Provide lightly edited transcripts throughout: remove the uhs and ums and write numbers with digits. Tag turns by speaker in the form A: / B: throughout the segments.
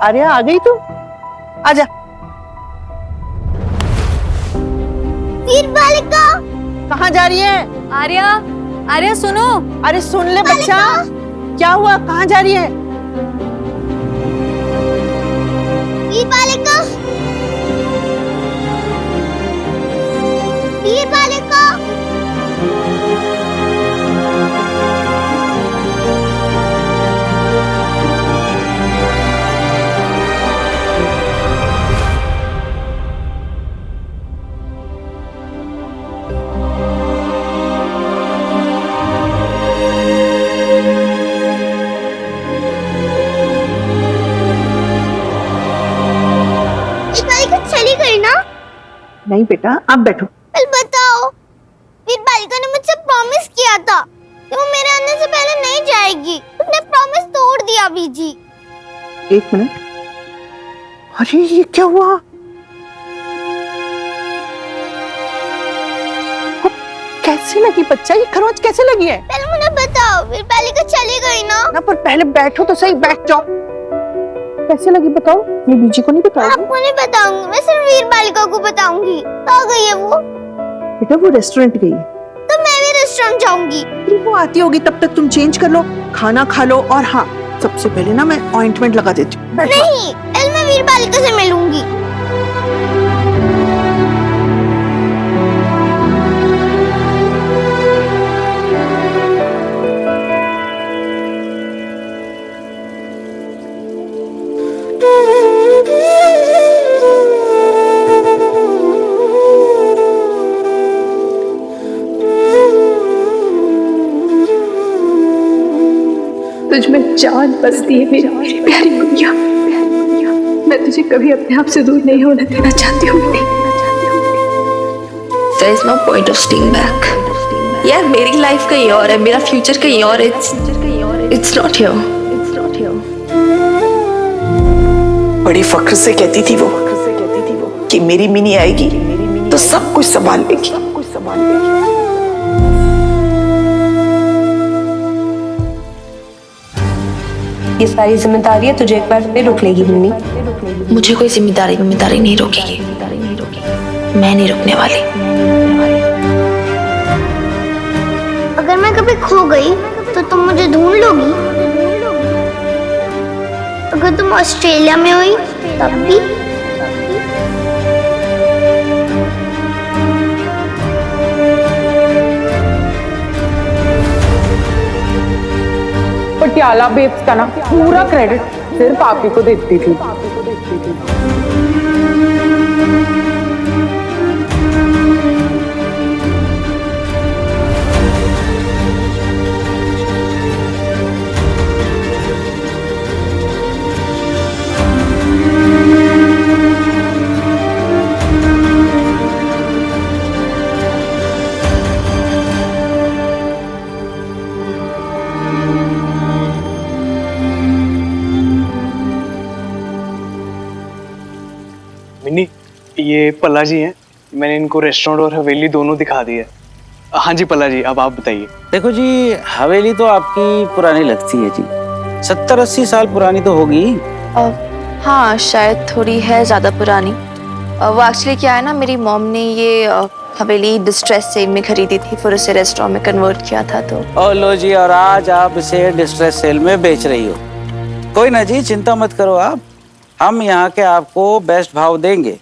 A: आर्या आ गई तू? आजा।
B: वीर बालिका
A: कहाँ जा रही है?
C: आर्या, आर्या सुनो।
A: अरे सुन ले बच्चा, क्या हुआ? कहाँ जा रही है?
B: वीर बालिका, वीर बालिका। चली गई ना?
A: नहीं बेटा, आप बैठो।
B: कल बताओ, वीर बालिका ने मुझसे प्रॉमिस किया था कि वो मेरे आने से पहले नहीं जाएगी। उसने प्रॉमिस तोड़ दिया बीजी।
A: एक मिनट। अरे ये क्या हुआ? कैसे लगी बच्चा? ये खरोंच कैसे लगी है?
B: पहले मुझे बताओ, वीर बालिका चली गई ना?
A: पर पहले बैठो तो सही, बैठ जाओ। कैसे लगी बताओ? मैं बीजी को नहीं बताऊंगी।
B: आपको नहीं बताऊंगी, मैं सिर्फ वीर बालिका को बताऊंगी। कहाँ गई है वो?
A: बेटा वो रेस्टोरेंट गई है।
B: तो मैं भी रेस्टोरेंट जाऊंगी।
A: वो आती होगी, तब तक तुम चेंज कर लो, खाना खा लो, और हाँ सबसे पहले ना मैं ऑइंटमेंट लगा देती हूँ।
B: नहीं, पहले मैं वीर बालिका से मिलूंगी।
D: तुझ में जान बसती है मेरी प्यारी गुड़िया। मैं तुझे कभी अपने आप से दूर नहीं होने देना चाहती हूँ।
E: There is no point of staying back. यार मेरी लाइफ कहीं और है, मेरा फ्यूचर कहीं और है। It's not here.
A: बड़ी फख्र से कहती थी वो कि मेरी मिनी आएगी तो सब कुछ संभाल लेगी।
D: ये सारी जिम्मेदारियां तुझे एक बार फिर रोक लेगी मिन्नी।
E: मुझे कोई जिम्मेदारी नहीं रोकेगी। मैं नहीं रुकने वाली।
B: अगर मैं कभी खो गई तो तुम मुझे ढूंढ लोगी? अगर तुम ऑस्ट्रेलिया में हुई तब भी?
F: पटियाला बेब्स का ना पूरा क्रेडिट सिर्फ आप ही को देती थी।
G: मिन्नी, ये पल्ला जी हैं। मैंने इनको रेस्टोरेंट और हवेली दोनों दिखा दी है। हाँ जी पल्ला जी, अब आप बताइए।
H: देखो जी, हवेली तो आपकी पुरानी लगती है जी, 70-80 साल पुरानी तो होगी।
E: हाँ शायद थोड़ी है ज्यादा पुरानी। वो एक्चुअली क्या है ना, मेरी मॉम ने ये हवेली डिस्ट्रेस सेल में खरीदी थी, फिर उसे रेस्टोरेंट में कन्वर्ट किया था। तो
H: ओ लो जी, और आज आप इसे डिस्ट्रेस सेल में बेच रही हो। कोई ना जी, चिंता मत करो आप, हम यहाँ के आपको बेस्ट भाव देंगे।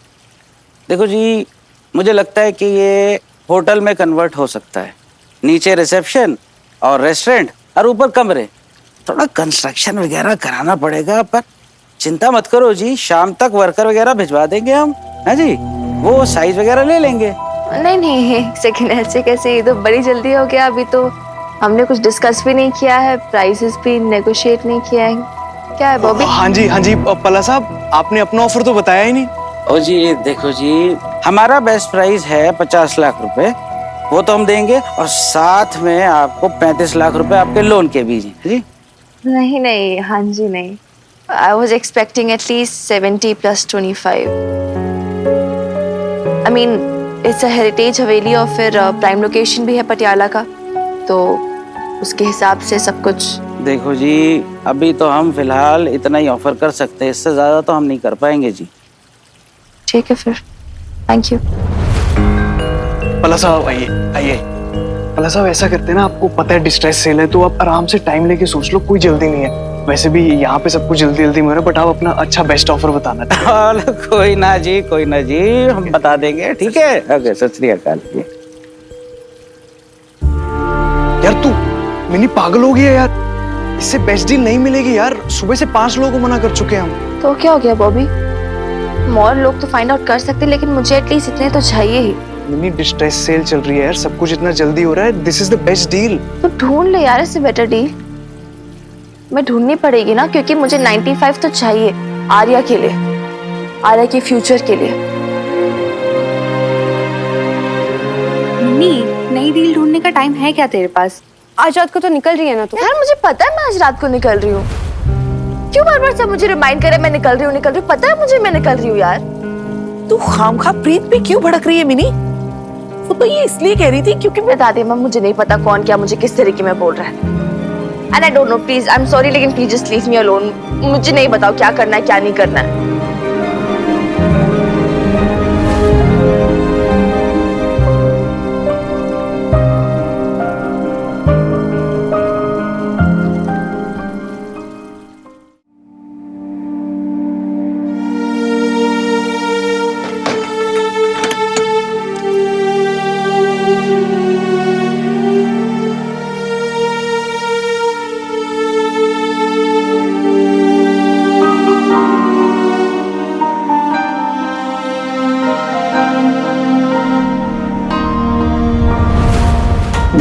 H: देखो जी, मुझे लगता है कि ये होटल में कन्वर्ट हो सकता है। नीचे रिसेप्शन और रेस्टोरेंट और ऊपर कमरे। थोड़ा कंस्ट्रक्शन वगैरह कराना पड़ेगा, पर चिंता मत करो जी, शाम तक वर्कर वगैरह भिजवा देंगे हम। है जी, वो साइज वगैरह ले लेंगे।
E: नहीं, सेकेंड हैंड से कैसे, ये तो बड़ी जल्दी हो गया। अभी तो हमने कुछ डिस्कस भी नहीं किया है, प्राइसेस भी नेगोशिएट नहीं किया है। क्या है बॉबी?
G: हाँ जी पल्ला साहब, आपने अपना ऑफर तो बताया ही नहीं।
H: ओ जी देखो जी, हमारा बेस्ट प्राइस है 50 लाख रुपए, वो तो हम देंगे, और साथ में आपको 35 लाख रुपए आपके लोन के भी जी।
E: नहीं, हाँ जी नहीं। I was expecting at least 70 plus 25. I mean, it's a heritage हवेली और फिर प्राइम लोकेशन भी है पटियाला का, तो उसके हिसाब से सब कुछ
H: देखो जी, अभी तो हम फिलहाल इतना ही ऑफर कर सकते हैं, इससे ज्यादा तो हम नहीं कर पाएंगे जी।
E: ठीक है फिर, थैंक यू।
G: पला साहब आइए आइए। पला साहब ऐसा करते हैं ना, आपको पता है डिस्ट्रेस सेल है तो आप आराम से टाइम लेके सोच लो, कोई जल्दी नहीं है। वैसे भी यहाँ पे सब कुछ जल्दी जल्दी में हो रहा है, बट आप अपना अच्छा बेस्ट ऑफर बताना।
H: कोई ना जी, कोई ना जी, हम बता देंगे, ठीक है। ओके, सत श्री अकाल जी।
G: यार तू मिनी पागल हो गया यार, इससे बेस्ट डील नहीं मिलेगी यार। सुबह से 5 लोगों को मना कर चुके हैं हम।
E: तो क्या हो गया बॉबी? और लोग तो फाइंड आउट कर सकते, लेकिन मुझे एटलीस्ट इतने तो चाहिए ही।
G: मिनी डिस्ट्रेस सेल चल रही है यार, सब कुछ इतना जल्दी हो रहा है। This is the best deal.
E: तो ढूंढ ले यार इससे बेटर डील। मैं ढूंढनी पड़ेगी ना, क्योंकि मुझे 95 तो चाहिए आर्या के लिए, आर्या के फ्यूचर के लिए।
C: मिनी, नई डील ढूंढने का टाइम है क्या तेरे पास? आज रात को तो निकल रही है ना तू?
E: यार मुझे पता है मैं आज रात को निकल रही हूँ। क्यों बार बार सब मुझे रिमाइंड करे मैं निकल रही हूँ? पता है मुझे मैं निकल रही हूँ यार।
A: तू खामखा प्रीत पे क्यों भड़क रही है मिनी? वो तो ये इसलिए कह रही थी क्योंकि मैं
E: बता दे माँ, मुझे नहीं पता कौन क्या मुझे किस तरीके में बोल रहा है। And I don't know, please I am sorry, लेकिन please just leave me alone. मुझे नहीं बताओ क्या करना है क्या नहीं करना है।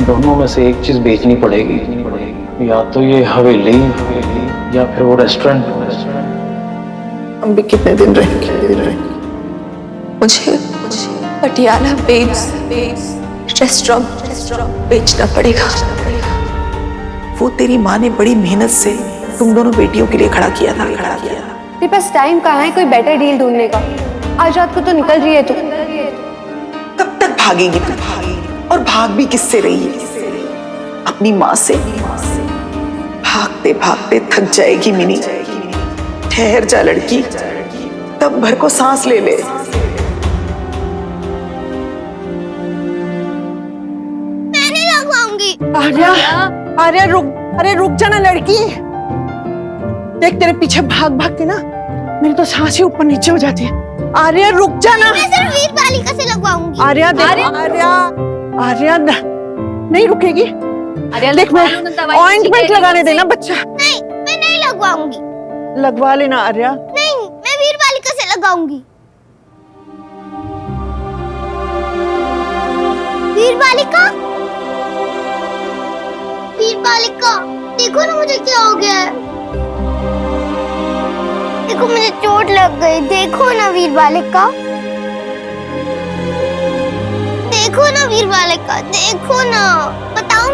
I: दोनों में से एक चीज बेचनी पड़ेगी, या तो ये हवेली या फिर वो रेस्टोरेंट।
A: हम भी कितने दिन रहेंगे?
E: मुझे पटियाला रेस्टोरेंट बेचना पड़ेगा।
A: वो तेरी माँ ने बड़ी मेहनत से तुम दोनों बेटियों के लिए खड़ा किया था।
C: तेरे पास टाइम कहाँ है कोई बेटर डील ढूंढने का? आज रात को तो निकल रही है तू।
A: कब तक भागेगी तू? और भाग भी किससे रही है? अपनी माँ से। भागते भागते थक जाएगी मिनी। ठहर जा लड़की, तब भर को सांस ले ले।
B: मैं नहीं लगवाऊंगी।
F: आर्या, आर्या रुक, अरे रुक जा ना लड़की। देख तेरे पीछे भाग भाग के ना मेरी तो सांस ही ऊपर नीचे हो जाती है। आर्या रुक जा ना।
B: मैं सिर्फ वीर बालिका से लगवाऊंगी।
F: आर्या देख, आर्या नहीं रुकेगी। देख मैं ऑइंटमेंट लगाने देना बच्चा।
B: नहीं, मैं नहीं लगवाऊंगी।
F: लगवा लेना आर्या।
B: नहीं, मैं वीर बालिका से लगाऊंगी। वीर बालिका, वीर बालिका, देखो ना मुझे क्या हो गया है। देखो मुझे चोट लग गई। देखो ना वीर बालिका, देखो ना वीर बालिका, देखो ना। बताओ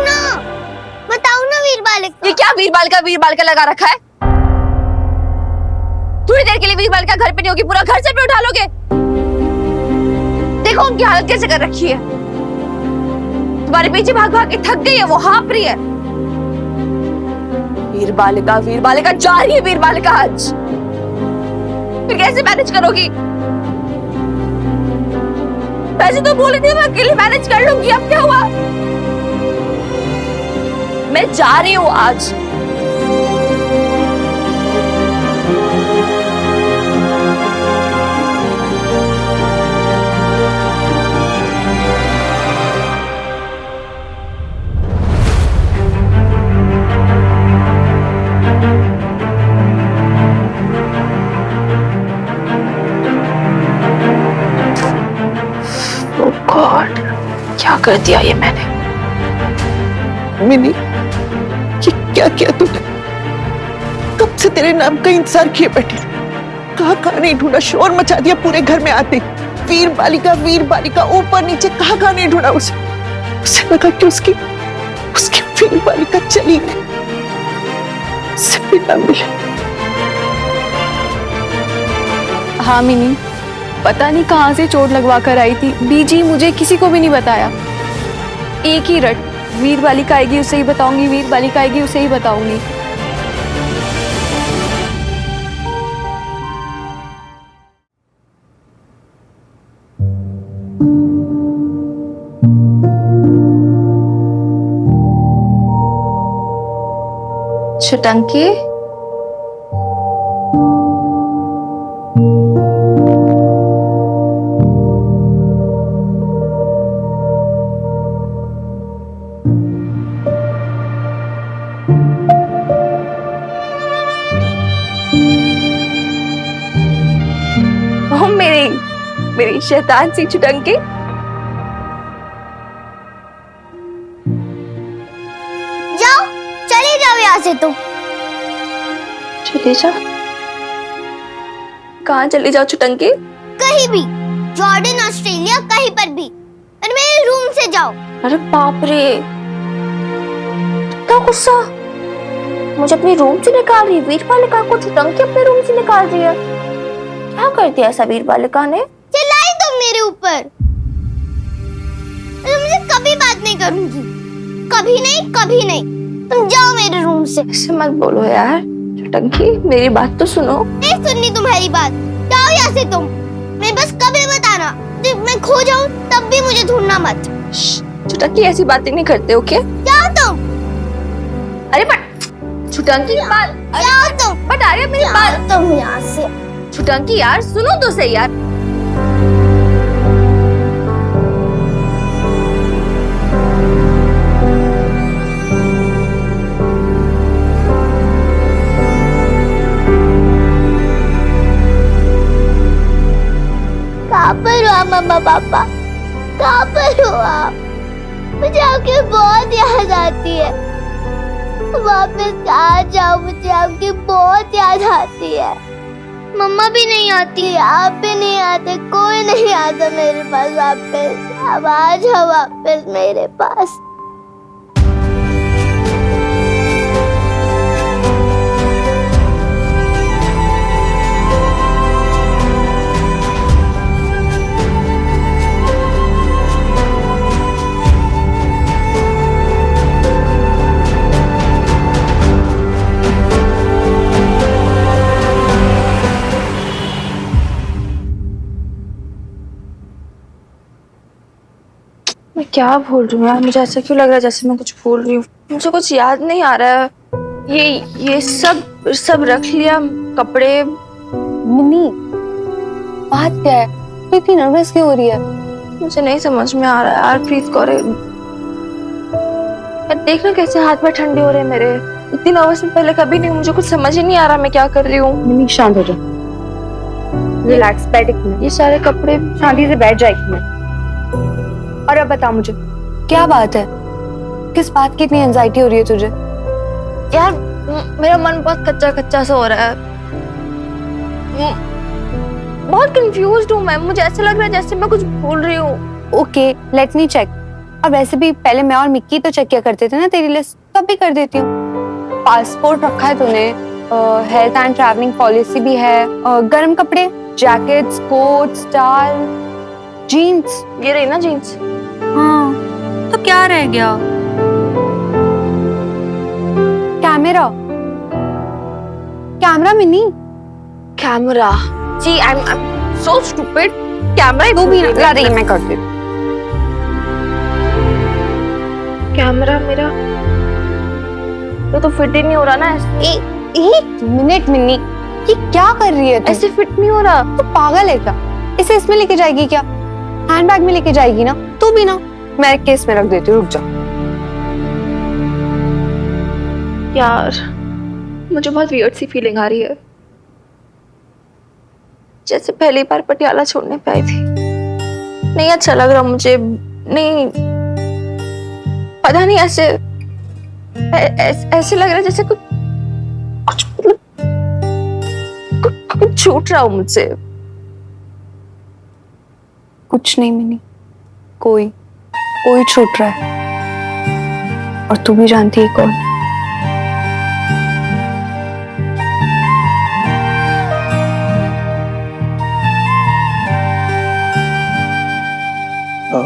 B: ना वीर बालिका।
E: ये क्या वीर बालिका लगा रखा है? थोड़ी देर के लिए वीर बालिका घर पे नहीं होगी, पूरा घर सर पे उठा लोगे। देखो उनकी हालत कैसे कर रखी है। तुम्हारे पीछे भाग भाग के थक गई है, वो हाँफ रही है। वीर बालिका जा रही है। वीर बालिका आज फिर कैसे मैनेज करोगी? वैसे तो बोली थी मैं अकेले मैनेज कर लूंगी, अब क्या हुआ? मैं जा रही हूँ आज। ओह गॉड, क्या कर दिया ये मैंने?
A: मिनी, ये क्या किया तूने? कब से तेरे नाम का इंतजार किए बैठी। कहाँ नहीं ढूंढा, शोर मचा दिया पूरे घर में आते। वीर बालिका ऊपर नीचे कहाँ नहीं ढूंढा उसे लगा कि उसकी वीर बालिका चली गई, उसे भी ना मिले।
D: हाँ मिनी, पता नहीं कहाँ से चोट लगवा कर आई थी। बीजी मुझे किसी को भी नहीं बताया। एक ही रट, वीर बालिका आएगी उसे ही बताऊंगी, वीर बालिका आएगी उसे ही बताऊंगी।
E: छुटंकी, ओ मेरी शैतान सी छुटंकी।
B: जाओ, चले जाओ यहाँ से तुम।
E: चले जा? कहाँ चले जाओ छुटंकी?
B: कहीं भी, जॉर्डन, ऑस्ट्रेलिया, कहीं पर भी, और मेरे रूम से जाओ।
E: अरे बाप रे, इतना गुस्सा! मुझे अपने रूम से निकाल रही है? वीर बालिका को छुटंकी अपने रूम से निकाल रही है? क्या कर दिया ऐसा वीर बालिका ने?
B: चिल्लाई तुम मेरे ऊपर। मैं तुमसे कभी बात नहीं करूंगी, कभी नहीं, कभी नहीं। तुम जाओ मेरे रूम से।
E: ऐसे मत बोलो यार छुटंकी, मेरी बात तो सुनो।
B: नहीं सुननी तुम्हारी बात, जाओ यहाँ से तुम। मेरे पास कभी मत आना, जब मैं खो जाऊं तब भी मुझे ढूंढना मत।
E: छुटंकी ऐसी बातें नहीं करते, ओके?
B: जाओ तुम।
E: अरे बट छुटंकी बात,
B: जाओ तुम।
E: बट आर्या मेरी बात,
B: तुम यहाँ से।
E: छुटंकी यार सुनो तो सही यार।
B: कहाँ पर हो आप मम्मा पापा? कहाँ पर हो आप? मुझे आपकी बहुत याद आती है। वापस आ जाओ, मुझे आपकी बहुत याद आती है। मम्मा भी नहीं आती, आप भी नहीं आते, कोई नहीं आता मेरे पास वापस। अब आ जाओ वापस मेरे पास।
E: मैं क्या भूल रही हूँ यार? मुझे ऐसा क्यों लग रहा है जैसे मैं कुछ भूल रही हूँ? मुझे कुछ याद नहीं आ रहा है। ये सब रख लिया, कपड़े।
C: मिनी, बात क्या है? तू इतनी नर्वस क्यों हो रही है?
E: मुझे नहीं समझ में आ रहा है यार, प्लीज करे। देखना कैसे हाथ में ठंडे हो रहे हैं मेरे। इतनी नर्वस में पहले कभी नहीं, मुझे कुछ समझ ही नहीं आ रहा मैं क्या कर रही हूँ।
C: मिनी शांत हो जा, रिलैक्स, बैठ एक मिनट।
E: ये सारे कपड़े
C: शांति से बैठ जा एक मिनट। और अब बता मुझे, क्या बात है? किस बात की इतनी एंजाइटी हो रही है तुझे?
E: यार मेरा मन बहुत कच्चा कच्चा सा हो रहा है। बहुत कंफ्यूज्ड हूँ मैं। मुझे ऐसा लग रहा है जैसे मैं कुछ भूल रही हूँ।
C: Okay, let me check. और वैसे भी पहले मैं और मिक्की तो चेक किया करते थे ना तेरी लिस्ट, तो अब भी कर देती हूँ। पासपोर्ट रखा है तूने, हेल्थ एंड ट्रैवलिंग पॉलिसी भी है, गर्म कपड़े, जैकेट्स, कोट्स, टाल, जीन्स।
E: ये रही ना जीन्स?
C: हाँ, तो क्या रह गया? Camera, camera mini.
E: कैमरा? जी I am so stupid. Camera
C: तू भी ला रही, मैं कर देती।
E: कैमरा मेरा तो फिट ही नहीं हो रहा ना।
C: एक मिनट मिनी, ये क्या कर रही है तू?
E: ऐसे फिट नहीं हो रहा।
C: तू पागल है क्या? इसे इसमें लेके जाएगी क्या? हैंडबैग में लेके जाएगी ना? तू भी ना, मैं केस में रख देती हूँ, रुक जा।
E: यार मुझे बहुत वियर्ड सी फीलिंग आ रही है, जैसे पहली बार पटियाला छोड़ने पे आई थी। नहीं अच्छा लग रहा मुझे। नहीं पता नहीं, ऐसे लग रहा है जैसे कुछ छूट रहा हो मुझसे।
C: कुछ नहीं मिनी, कोई छूट रहा है, और तू भी जानती है कौन।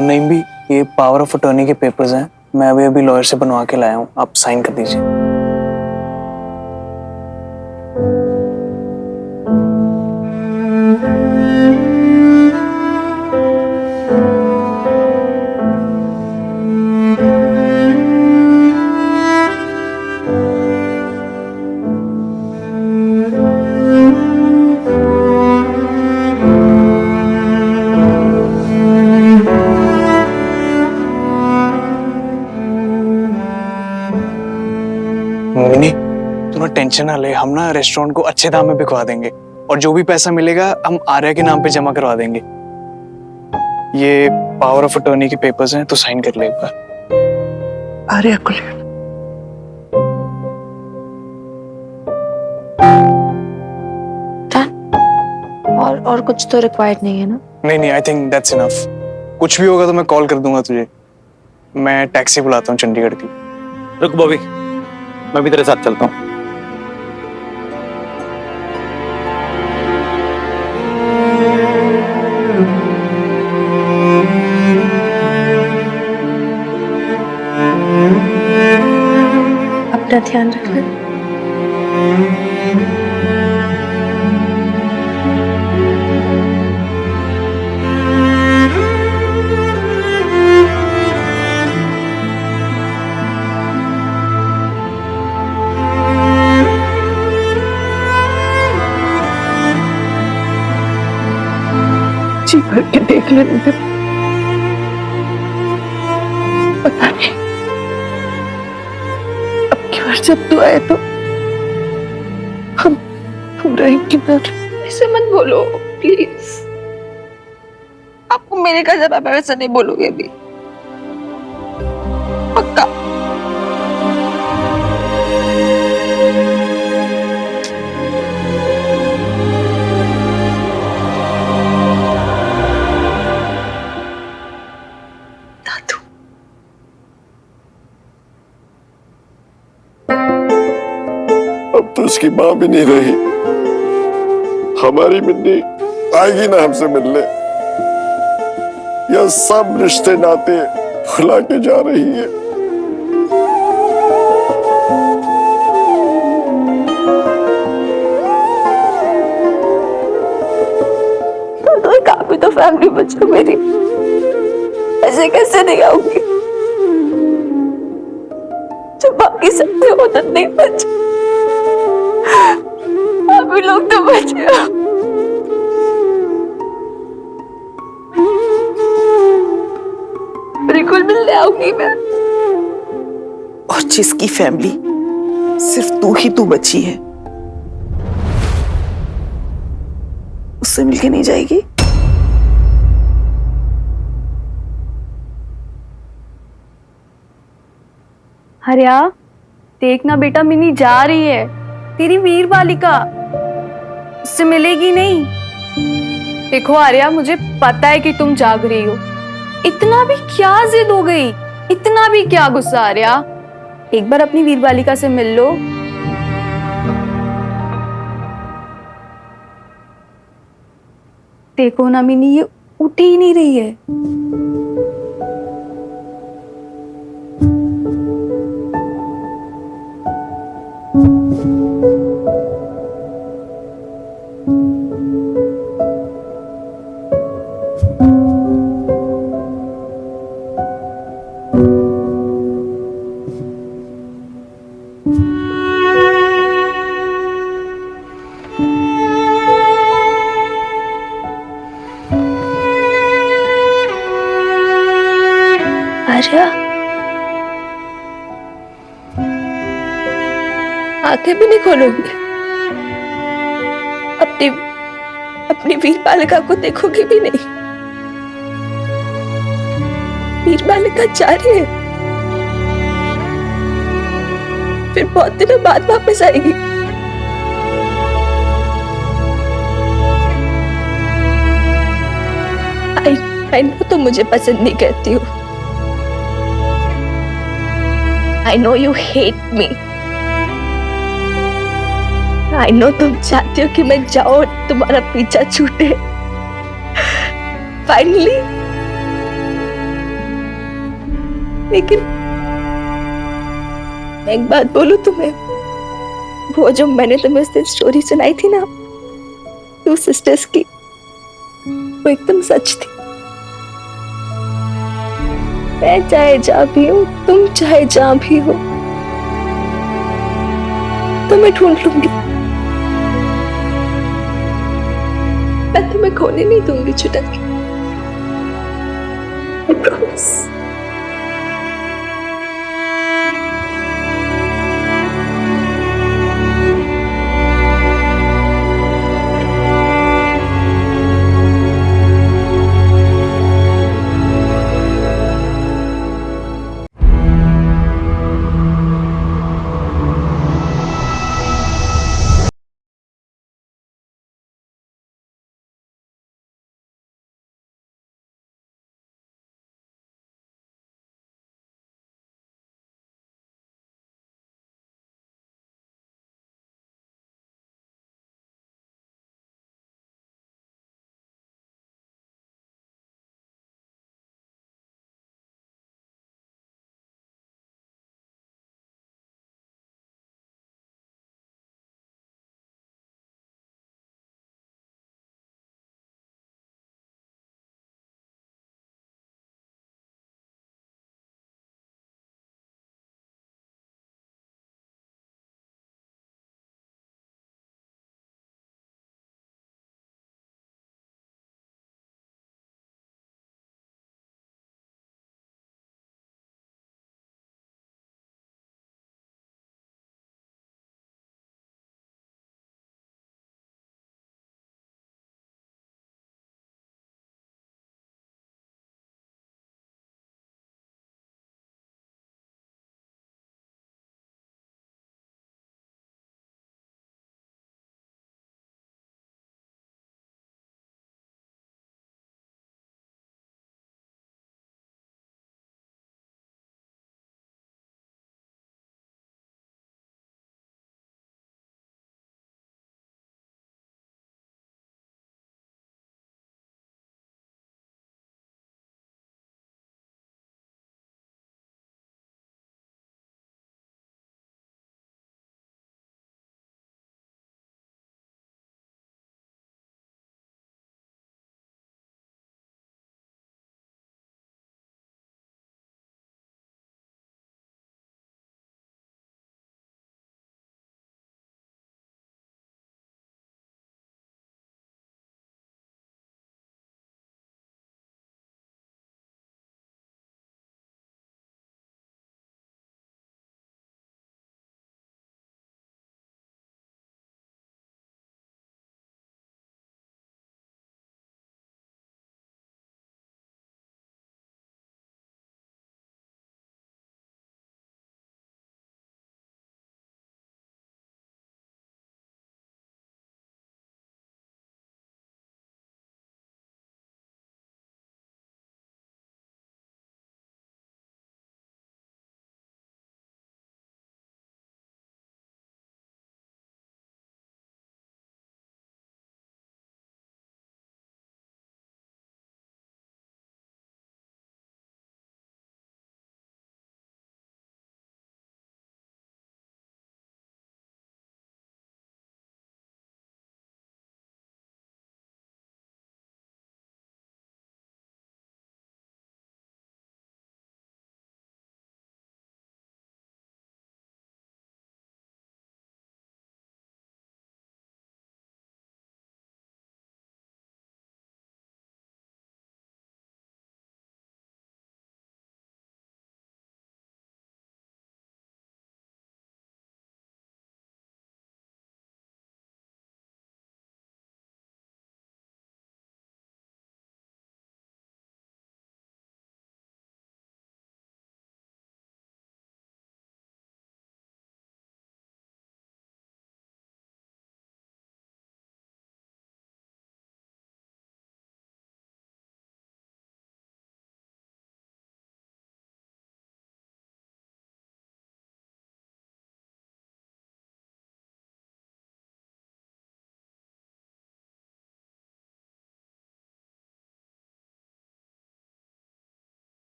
G: नहीं भी, ये पावर ऑफ अटॉर्नी के पेपर्स हैं, मैं अभी लॉयर से बनवा के लाया हूँ, आप साइन कर दीजिए। मोहिनी तू ना टेंशन ना ले, हम ना रेस्टोरेंट को अच्छे दाम में बिकवा देंगे और जो भी पैसा मिलेगा हम आर्या के नाम पे जमा करवा देंगे। ये पावर ऑफ अटॉर्नी के पेपर्स हैं, तो साइन कर ले एक बार।
A: आर्या को ले
E: और कुछ तो रिक्वायर्ड नहीं है ना?
G: नहीं, आई थिंक दैट्स इनफ। कुछ भी होगा तो मैं कॉल कर दूंगा तुझे। मैं टैक्सी बुलाता हूँ चंडीगढ़ की।
H: रुक बॉबी, मैं भी तेरे साथ चलता हूँ।
E: अपना ध्यान रखना।
A: जी भर के देख लेने दे। पता नहीं अब की बार जब तू आए तो हम रहेंगे ना।
D: ऐसे मत बोलो प्लीज। आपको मेरे का जवाब है, वैसा नहीं बोलोगे अभी पक्का?
J: अब तो उसकी माँ भी नहीं रही। हमारी मिन्नी आएगी ना हमसे मिलने? यह सब रिश्ते नाते भुला के जा रही है।
D: तो एक आप ही तो फैमिली बचो मेरी, ऐसे कैसे नहीं आऊंगी जब बाकी सबसे मदद नहीं बचे? अभी लोग तो बचे हो। बिल्कुल मिलने आऊंगी मैं।
F: और जिसकी फैमिली सिर्फ तू ही तू बची है, उससे मिलके नहीं जाएगी?
C: आर्या देखना बेटा, मिनी जा रही है, तेरी वीर बालिका, उससे मिलेगी नहीं। देखो आर्या, मुझे पता है कि तुम जाग रही हो, इतना भी क्या जिद हो गई, इतना भी क्या गुस्सा आर्या? एक बार अपनी वीर बालिका से मिल लो। देखो ना मिनी, ये उठ ही नहीं रही है।
D: आर्या, आंखें भी नहीं खोलोगी? अपनी वीर बालिका को देखोगी भी नहीं? वीर बालिका जा रही है, फिर बहुत दिनों बाद वापस आएगी। आई नो तुम मुझे पसंद नहीं करती हो। I know you hate me. I know तुम चाहती हो कि मैं जाऊं और तुम्हारा पीछा छूटे। Finally, लेकिन मैं एक बात बोलूं तुम्हें, वो जो मैंने तुम्हें उस दिन स्टोरी सुनाई थी ना, 2 सिस्टर्स की, वो एकदम सच थी। मैं चाहे जहां भी हूँ, तुम चाहे जहां भी हो, तुम्हें ढूंढ लूंगी। मैं तुम्हें खोने नहीं दूंगी छुटक के। I promise.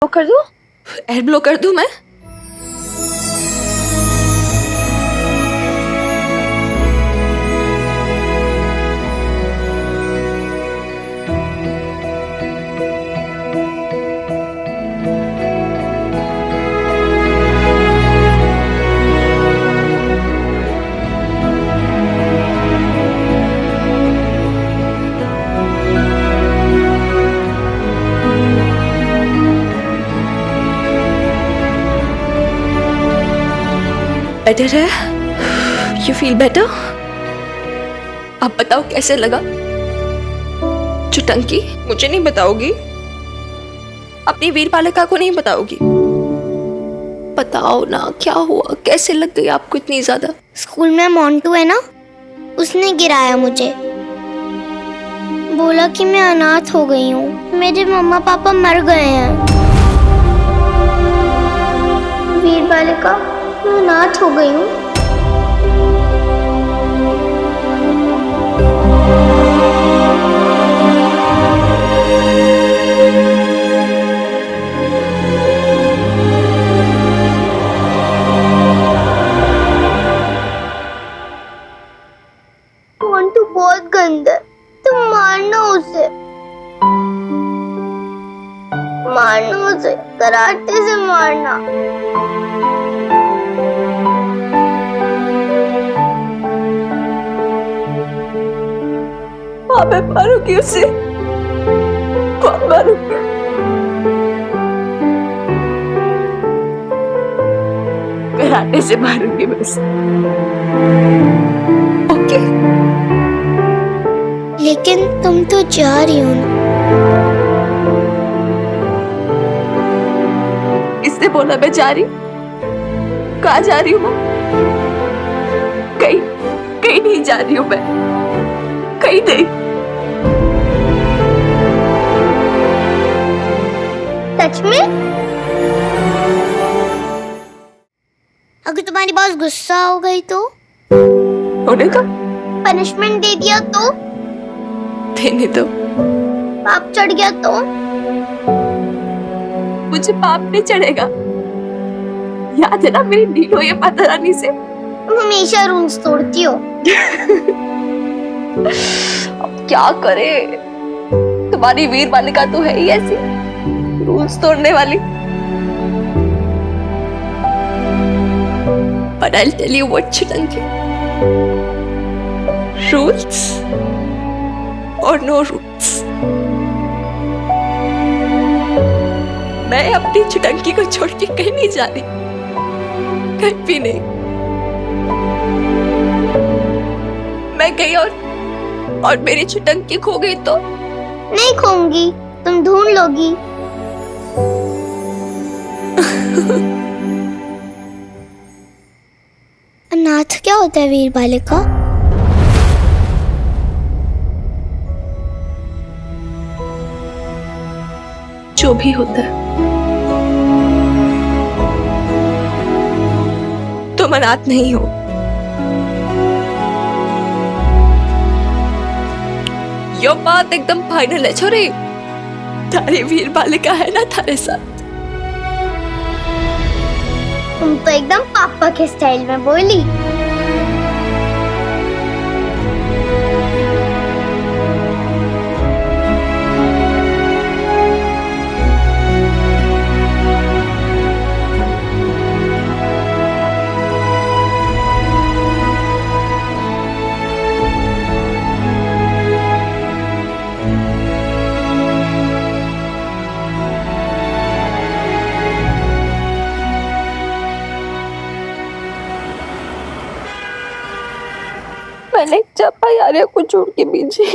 D: कर दूं? एयर ब्लो कर दूं मैं? बेटर है? You feel better? आप बताओ कैसे लगा? चुटंकी मुझे नहीं बताओगी? अपनी वीर बालिका को नहीं बताओगी? बताओ ना, क्या हुआ? कैसे लग गई आपको इतनी ज्यादा?
B: स्कूल में मोंटू है ना, उसने गिराया मुझे। बोला कि मैं अनाथ हो गई हूँ, मेरे मम्मा पापा मर गए हैं। वीर बालिका, मैं अनाथ हो गई हूँ। मोंटू बहुत गंदा है, तुम मारना उसे, कराटे से मारना।
D: हाँ, मैं मारूंगी उसे, बहुत मारूंगी। कराटे से मारूंगी बस। ओके।
B: लेकिन तुम तो जा रही हो ना।
D: किसने बोला मैं जा रही? कहाँ जा रही हूँ मैं? कहीं कहीं नहीं जा रही हूँ मैं, कहीं नहीं।
B: सच में? अगर तुम्हारी बॉस गुस्सा हो गई तो?
D: होने दो।
B: पनिशमेंट दे दिया तो?
D: देने दो।
B: पाप चढ़ गया तो?
D: मुझे पाप नहीं चढ़ेगा। याद है ना मेरी डील ये माता रानी से?
B: तुम हमेशा रूल्स तोड़ती हो।
D: अब क्या करे, तुम्हारी वीर बालिका तो है ही ऐसी, रूल्स तोड़ने वाली। But I'll tell you what, Chitanki. Rules or no rules. मैं अपनी चिटंकी को छोड़ के कहीं नहीं जा रही, कहीं भी नहीं। मैं गई और मेरी चिटंकी खो गई तो?
B: नहीं खोऊंगी, तुम ढूंढ लोगी। अनाथ क्या होता है वीर बालिका?
D: जो भी होता है, तुम अनाथ नहीं हो। यो बात एकदम फाइनल है छोरी। तारी वीर बालिका है ना थारे साथ।
B: तुम तो एकदम पापा के स्टाइल में बोली।
D: मैंने चापा यारिया को छोड़ के भेजी।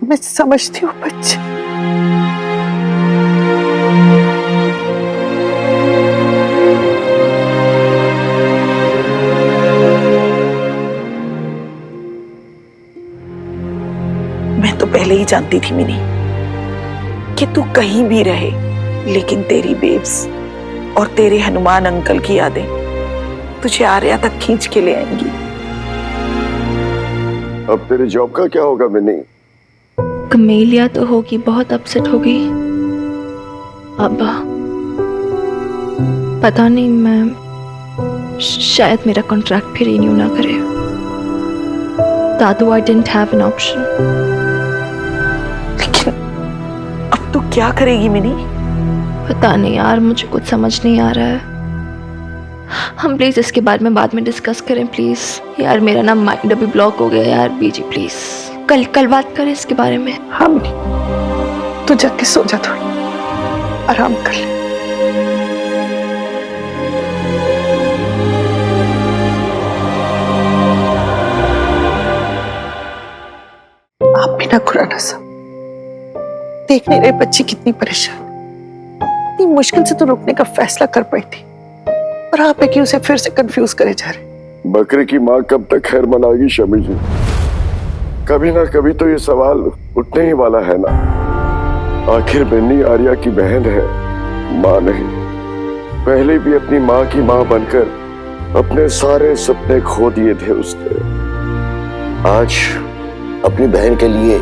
A: मैं समझती हूँ बच्चे, मैं तो पहले ही जानती थी मिनी कि तू कहीं भी रहे, लेकिन तेरी बेब्स और तेरे हनुमान अंकल की यादें तुझे आर्या तक खींच के ले आएंगी।
J: अब तेरे जॉब का क्या होगा मिनी?
D: कमेलिया तो होगी बहुत अपसेट होगी। अब पता नहीं, मैं शायद मेरा कॉन्ट्रैक्ट भी रिन्यू ना करे। दादू, I didn't have an option.
A: लेकिन अब तू क्या करेगी मिनी?
D: पता नहीं यार, मुझे कुछ समझ नहीं आ रहा है। हम प्लीज इसके बारे में बाद में डिस्कस करें प्लीज। यार मेरा ना माइंड अभी ब्लॉक हो गया यार। बीजी प्लीज कल बात करें इसके बारे में।
A: हाँ मिनी, तू जाके सो जा, थोड़ी आराम कर ले। आप भी ना खुराना साहब, देख नहीं रहे बच्ची कितनी परेशान, इतनी मुश्किल से तो रुकने का फैसला कर पाई थी, और आप है कि उसे फिर से कंफ्यूज करे जा रहे।
J: बकरे की माँ कब तक खैर मनाएगी शमी जी? कभी ना कभी तो ये सवाल उठने ही वाला है ना। आखिर बन्नी आर्या की बहन है, माँ नहीं। पहले भी अपनी माँ की माँ बनकर अपने सारे सपने खो दिए थे उसने। आज अपनी बहन के लिए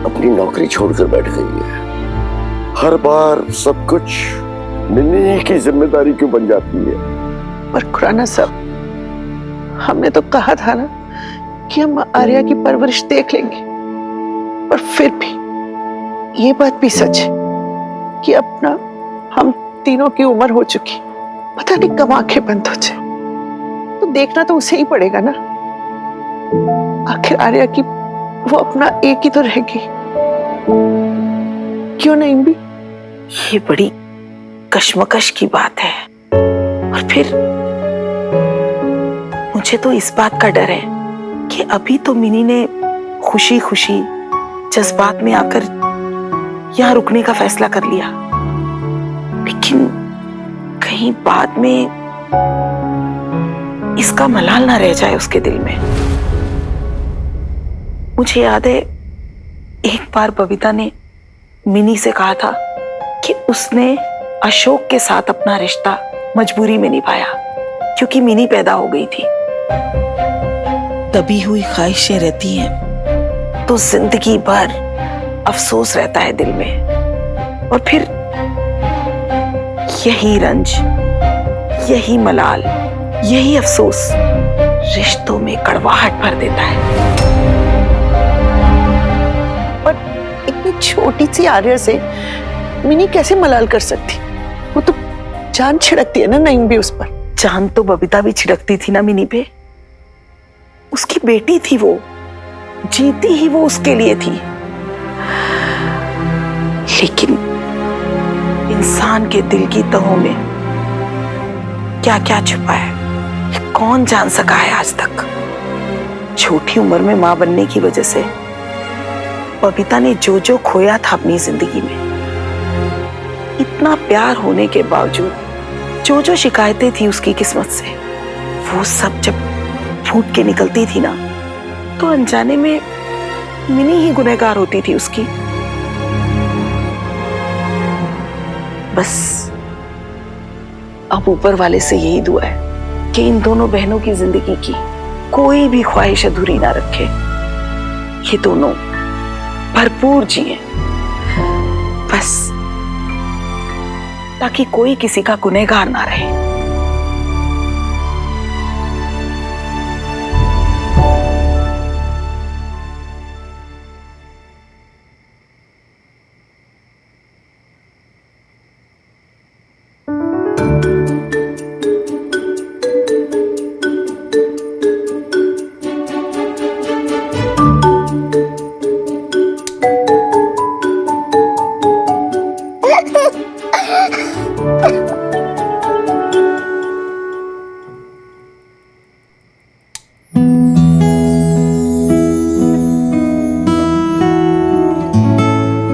J: अपनी नौकरी छोड़कर बैठ गई है। हर बार सब कुछ मिन्नी की जिम्मेदारी क्यों बन जाती है?
A: और खुराना साहब, हमने तो कहा था ना कि हम आर्या की परवरिश देख लेंगे, पर फिर भी ये बात भी सच है कि अपना हम तीनों की उम्र हो चुकी, पता नहीं कब आंखें बंद हो जाए, तो देखना तो उसे ही पड़ेगा ना। आखिर आर्या की वो अपना एक ही तो रहेगी, क्यों नहीं भी? ये बड़ी कश्मकश की बात है। और फिर मुझे तो इस बात का डर है कि अभी तो मिनी ने खुशी खुशी जज्बात में आकर यहाँ रुकने का फैसला कर लिया, लेकिन कहीं बाद में इसका मलाल ना रह जाए उसके दिल में। मुझे याद है एक बार बबीता ने मिनी से कहा था कि उसने अशोक के साथ अपना रिश्ता मजबूरी में निभाया क्योंकि मिनी पैदा हो गई थी। दबी हुई ख्वाहिशें रहती हैं तो जिंदगी भर अफसोस रहता है दिल में, और फिर यही रंज, यही मलाल, यही अफसोस रिश्तों में कड़वाहट भर देता है। पर इतनी छोटी सी आर्या से मिनी कैसे मलाल कर सकती? वो तो जान छिड़कती है ना नईम भी उस पर। जान तो बबीता भी छिड़कती थी ना मिनी पे। उसकी बेटी थी वो, जीती ही वो उसके लिए थी। लेकिन इंसान के दिल की तहों में क्या क्या छुपा है, कौन जान सका है आज तक। छोटी उम्र में मां बनने की वजह से बबीता ने जो जो खोया था अपनी जिंदगी में, इतना प्यार होने के बावजूद जो जो शिकायतें थी उसकी किस्मत से, वो सब जब फूट के निकलती थी ना, तो अनजाने में मिनी ही गुनहगार होती थी उसकी। बस अब ऊपर वाले से यही दुआ है कि इन दोनों बहनों की जिंदगी की कोई भी ख्वाहिश अधूरी ना रखे। ये दोनों भरपूर जिए, बस ताकि कोई किसी का गुनहगार ना रहे।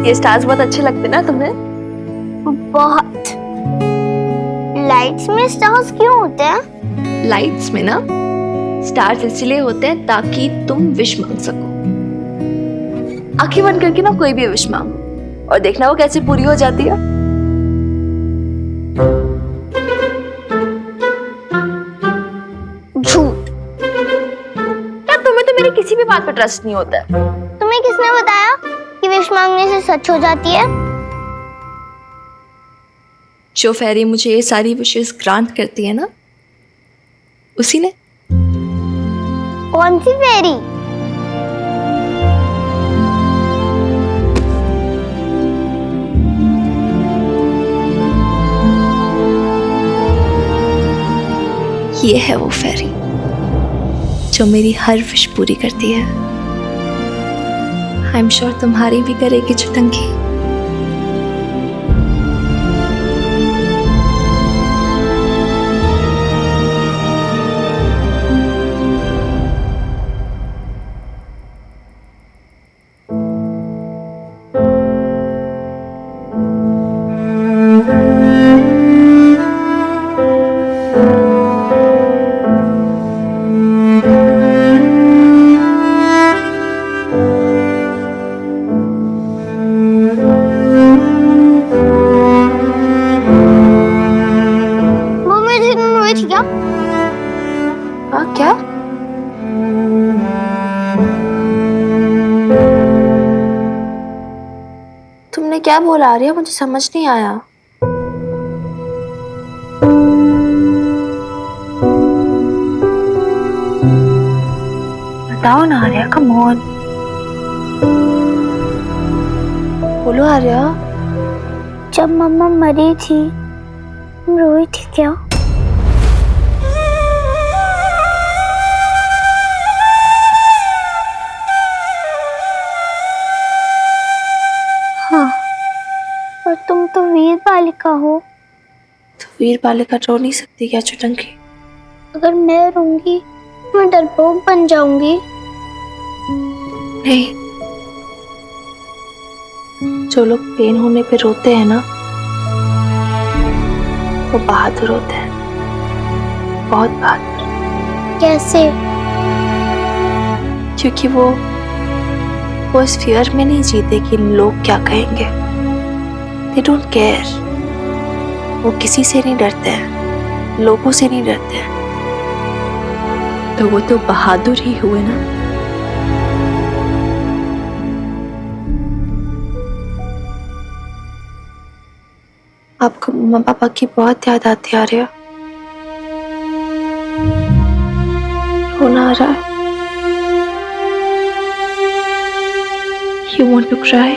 D: ये स्टार्स बहुत अच्छे लगते ना तुम्हें?
B: बहुत। लाइट्स में स्टार्स क्यों होते हैं?
D: लाइट्स में ना स्टार्स इसलिए होते हैं ताकि तुम विश मांग सको। आंखें बंद करके ना कोई भी विश मांगो और देखना वो कैसे पूरी हो जाती है।
B: झूठ।
D: क्या तुम्हें तो मेरी किसी भी बात पर ट्रस्ट नहीं होता है?
B: तुम्हें किसने बताया कि विश मांगने से सच हो जाती है?
D: जो फेरी मुझे ये सारी विशेष ग्रांट करती है ना, उसी ने।
B: कौन सी फेरी?
D: ये है वो फेरी जो मेरी हर विश पूरी करती है। आई एम श्योर तुम्हारी भी करेगी चुटंकी।
B: वो मेरे दिन में हुई थी क्या?
D: हाँ क्या? तुमने क्या बोला आर्या? मुझे समझ नहीं आया। बताओ ना आर्या, कम ऑन, बोलो आर्या।
B: जब मम्मा मरी थी, तुम रोई थी क्या? हाँ, और तुम तो वीर बालिका हो।
D: तो वीर बालिका रो नहीं सकती क्या चुटंकी?
B: अगर मैं रोऊंगी, मैं डरपोक बन जाऊंगी।
D: नहीं, जो लोग पेन होने पे रोते हैं ना, वो बहादुर होते हैं, बहुत बहादुर।
B: कैसे?
D: क्योंकि वो इस फियर में नहीं जीते कि लोग क्या कहेंगे। They don't care. वो किसी से नहीं डरते हैं, लोगों से नहीं डरते हैं। तो वो तो बहादुर ही हुए ना। आपको मम्मा पापा की बहुत याद आती है आर्या। रोना आ रहा है? You want to cry?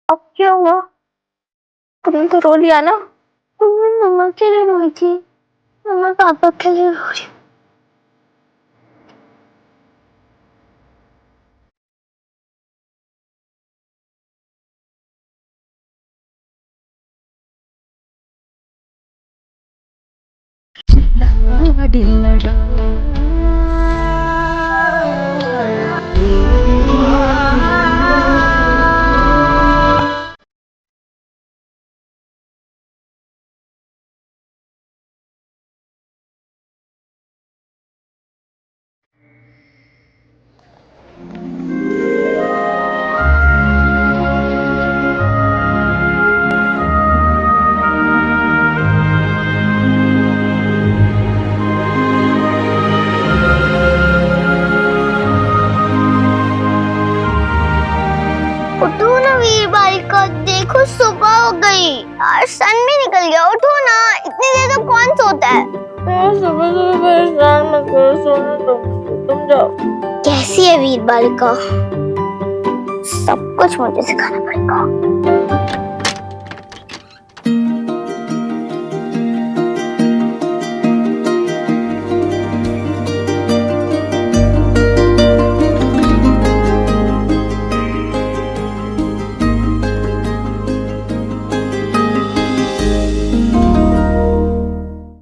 B: अब क्या हुआ? तुमने तो रो लिया ना। तुमने मम्मा के लिए रोई थी, मम्मा पापा के लिए रो रही। उठो ना वीर बालिका, देखो सुबह हो गई और सन भी निकल गया। उठो ना, इतनी देर तक कौन सोता है?
K: सुबह सुबह परेशान मत करो, सोने दो, तुम जाओ।
B: कैसी है वीर बालिका? सब कुछ मुझे सिखाना पड़ेगा।